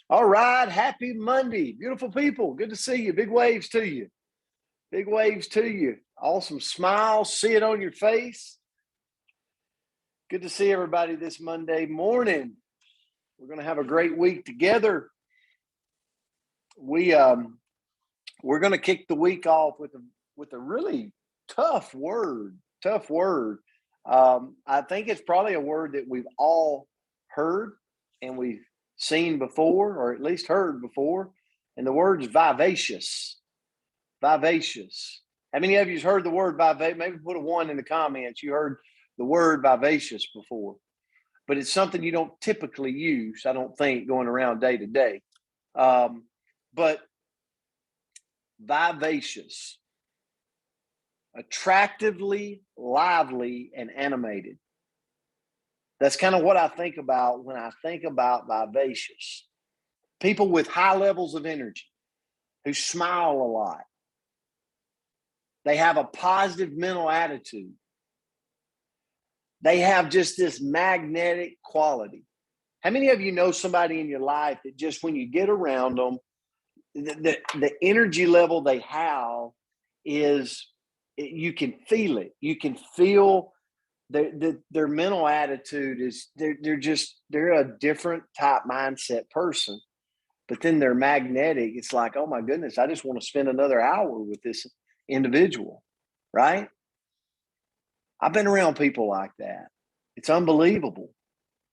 All right. Happy Monday. Beautiful people. Good to see you. Big waves to you. Big waves to you. Awesome smiles. See it on your face. Good to see everybody this Monday morning. We're going to have a great week together. We're going to kick the week off with a really tough word. Tough word. I think it's probably a word that we've all heard and we've seen before, or at least heard before, and the word is vivacious. Vivacious. How many of you have heard the word vivacious? Maybe put a 1 in the comments. You heard the word vivacious before, but it's something you don't typically use, I don't think, going around day to day. But vivacious, attractively lively and animated. That's kind of what I think about when I think about vivacious. People with high levels of energy who smile a lot. They have a positive mental attitude. They have just this magnetic quality. How many of you know somebody in your life that just when you get around them, the energy level they have is, you can feel it. You can feel their mental attitude is they're a different type mindset person, but then they're magnetic. It's like, oh my goodness, I just want to spend another hour with this individual, right? I've been around people like that. It's unbelievable.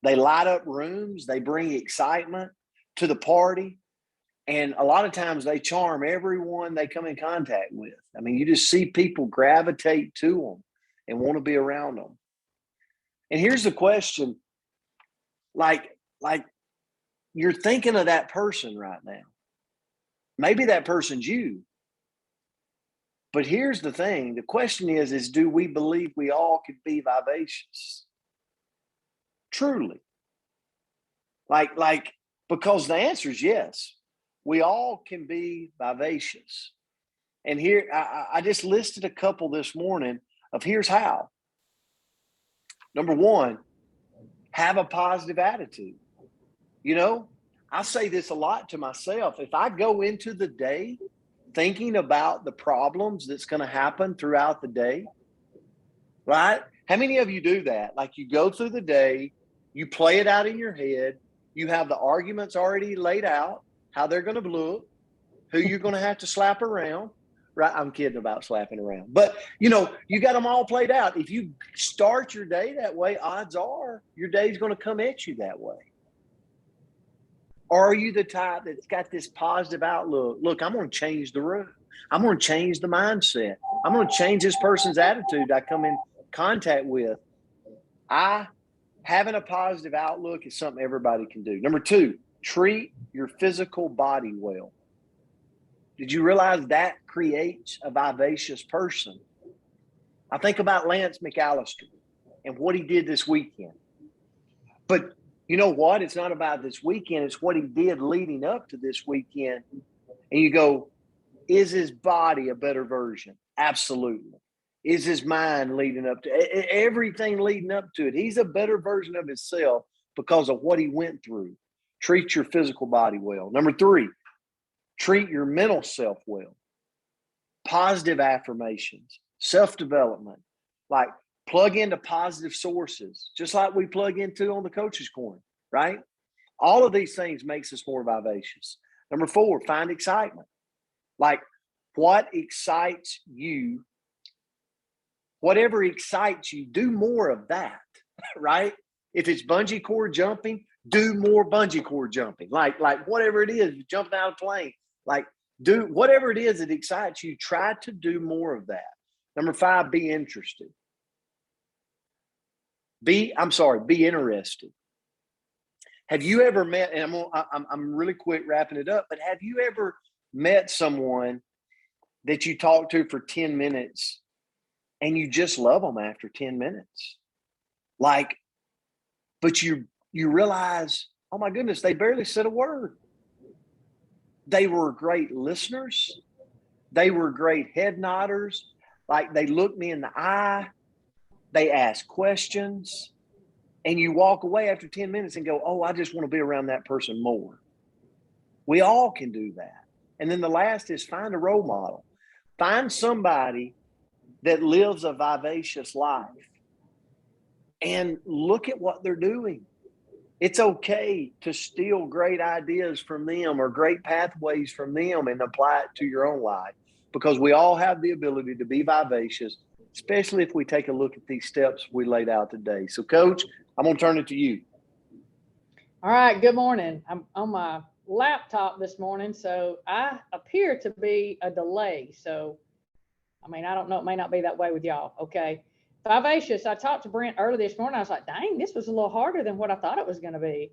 They light up rooms. They bring excitement to the party. And a lot of times they charm everyone they come in contact with. I mean, you just see people gravitate to them and want to be around them. And here's the question, like you're thinking of that person right now. Maybe that person's you. But here's the thing. The question is do we believe we all could be vivacious? Truly. Because the answer is yes. We all can be vivacious. And here, I just listed a couple this morning of here's how. Number 1, have a positive attitude. You know, I say this a lot to myself. If I go into the day thinking about the problems that's going to happen throughout the day, right? How many of you do that? Like you go through the day, you play it out in your head, you have the arguments already laid out, how they're going to look, who you're going to have to slap around. Right? I'm kidding about slapping around. But, you got them all played out. If you start your day that way, odds are your day's going to come at you that way. Or are you the type that's got this positive outlook? Look, I'm going to change the room. I'm going to change the mindset. I'm going to change this person's attitude I come in contact with. Having a positive outlook is something everybody can do. Number 2, treat your physical body well. Did you realize that creates a vivacious person? I think about Lance McAllister and what he did this weekend. But you know what? It's not about this weekend. It's what he did leading up to this weekend. And you go, is his body a better version? Absolutely. Is his mind leading up to everything leading up to it? He's a better version of himself because of what he went through. Treat your physical body well. Number 3, treat your mental self well. Positive affirmations, self-development, like plug into positive sources, just like we plug into on the Coach's Corner, right? All of these things makes us more vivacious. Number 4, find excitement. Like what excites you, whatever excites you, do more of that, right? If it's bungee cord jumping, do more bungee cord jumping. Like whatever it is, jumping out of a plane, like do whatever it is that excites you, try to do more of that. Number 5, be interested. Be interested. Have you ever met, and I'm really quick wrapping it up, but have you ever met someone that you talked to for 10 minutes and you just love them after 10 minutes? But you realize, oh my goodness, they barely said a word. They were great listeners. They were great head nodders. Like they looked me in the eye. They asked questions. And you walk away after 10 minutes and go, oh, I just want to be around that person more. We all can do that. And then the last is find a role model. Find somebody that lives a vivacious life and look at what they're doing. It's okay to steal great ideas from them or great pathways from them and apply it to your own life, because we all have the ability to be vivacious, especially if we take a look at these steps we laid out today. So, Coach, I'm going to turn it to you. All right. Good morning. I'm on my laptop this morning, so I appear to be a delay. So, I mean, I don't know. It may not be that way with y'all. Okay. Vivacious. I talked to Brent earlier this morning. I was like, dang, this was a little harder than what I thought it was going to be.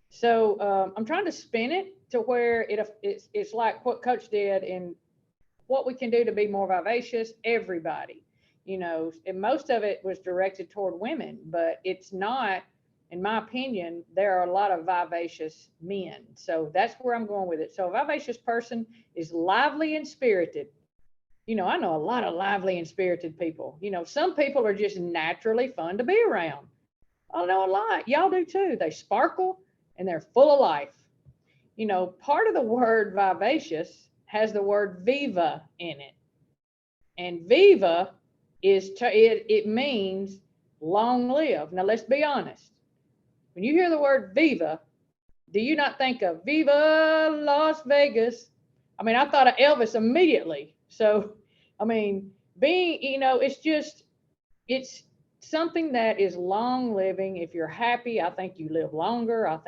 So I'm trying to spin it to where it's like what Coach did and what we can do to be more vivacious. Everybody, and most of it was directed toward women, but it's not. In my opinion, there are a lot of vivacious men. So that's where I'm going with it. So a vivacious person is lively and spirited. I know a lot of lively and spirited people. Some people are just naturally fun to be around. I know a lot. Y'all do too. They sparkle and they're full of life. Part of the word vivacious has the word viva in it. And viva it means long live. Now let's be honest. When you hear the word viva, do you not think of Viva Las Vegas? I mean, I thought of Elvis immediately. So, I mean, it's something that is long living. If you're happy, I think you live longer. I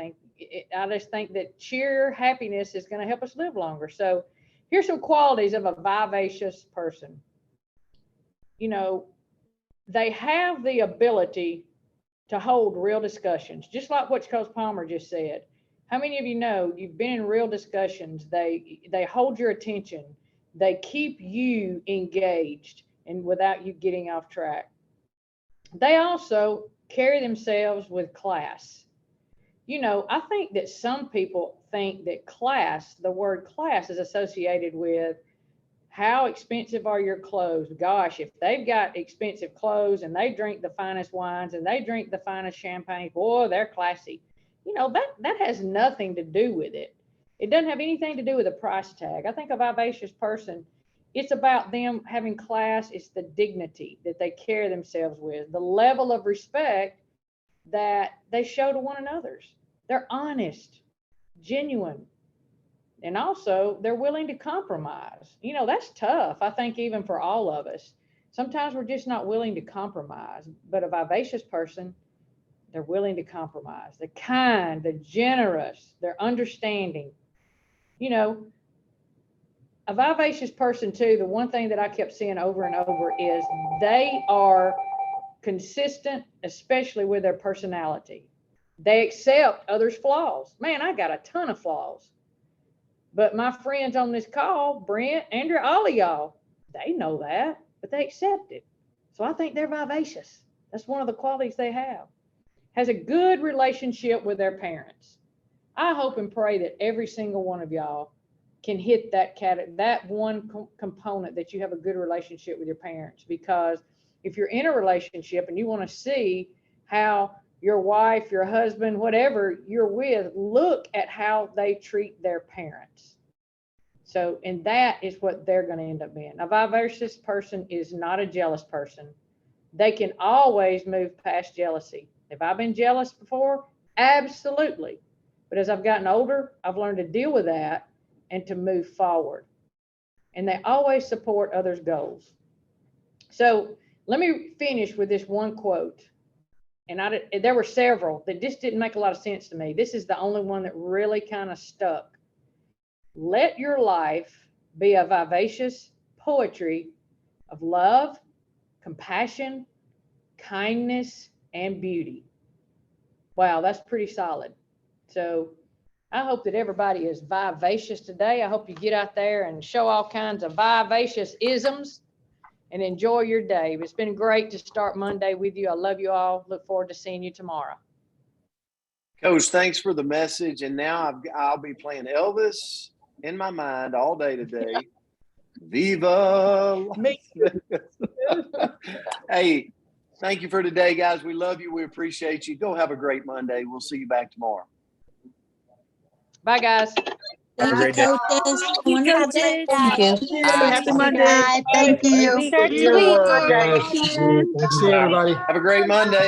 just think that sheer happiness is going to help us live longer. So here's some qualities of a vivacious person. They have the ability to hold real discussions, just like what Coach Palmer just said. How many of you know you've been in real discussions? They hold your attention. They keep you engaged and without you getting off track. They also carry themselves with class. I think that some people think that the word class is associated with how expensive are your clothes? Gosh, if they've got expensive clothes and they drink the finest wines and they drink the finest champagne, boy, they're classy. That has nothing to do with it. It doesn't have anything to do with a price tag. I think a vivacious person, it's about them having class. It's the dignity that they carry themselves with, the level of respect that they show to one another. They're honest, genuine. And also, they're willing to compromise. That's tough, I think, even for all of us. Sometimes we're just not willing to compromise. But a vivacious person, they're willing to compromise. They're kind, they're generous, they're understanding. A vivacious person, too, the one thing that I kept seeing over and over is they are consistent, especially with their personality. They accept others' flaws. Man, I got a ton of flaws. But my friends on this call, Brent, Andrew, all of y'all, they know that, but they accept it. So I think they're vivacious. That's one of the qualities they have. Has a good relationship with their parents. I hope and pray that every single one of y'all can hit that one component, that you have a good relationship with your parents. Because if you're in a relationship and you want to see how your wife, your husband, whatever you're with, look at how they treat their parents. So, and that is what they're going to end up being. A vivacious person is not a jealous person. They can always move past jealousy. Have I been jealous before? Absolutely. But as I've gotten older, I've learned to deal with that and to move forward. And they always support others' goals. So let me finish with this one quote. And there were several that just didn't make a lot of sense to me. This is the only one that really kind of stuck. Let your life be a vivacious poetry of love, compassion, kindness, and beauty. Wow, that's pretty solid. So I hope that everybody is vivacious today. I hope you get out there and show all kinds of vivacious isms and enjoy your day. It's been great to start Monday with you. I love you all. Look forward to seeing you tomorrow. Coach, thanks for the message. And now I'll be playing Elvis in my mind all day today. Viva! Hey, thank you for today, guys. We love you. We appreciate you. Go have a great Monday. We'll see you back tomorrow. Bye, guys. Thank you, coaches. Wonderful Coaches. day. Thank you. Happy Monday. Bye. Thank you. Start Do the your week. work. Thanks to everybody. Have a great Monday.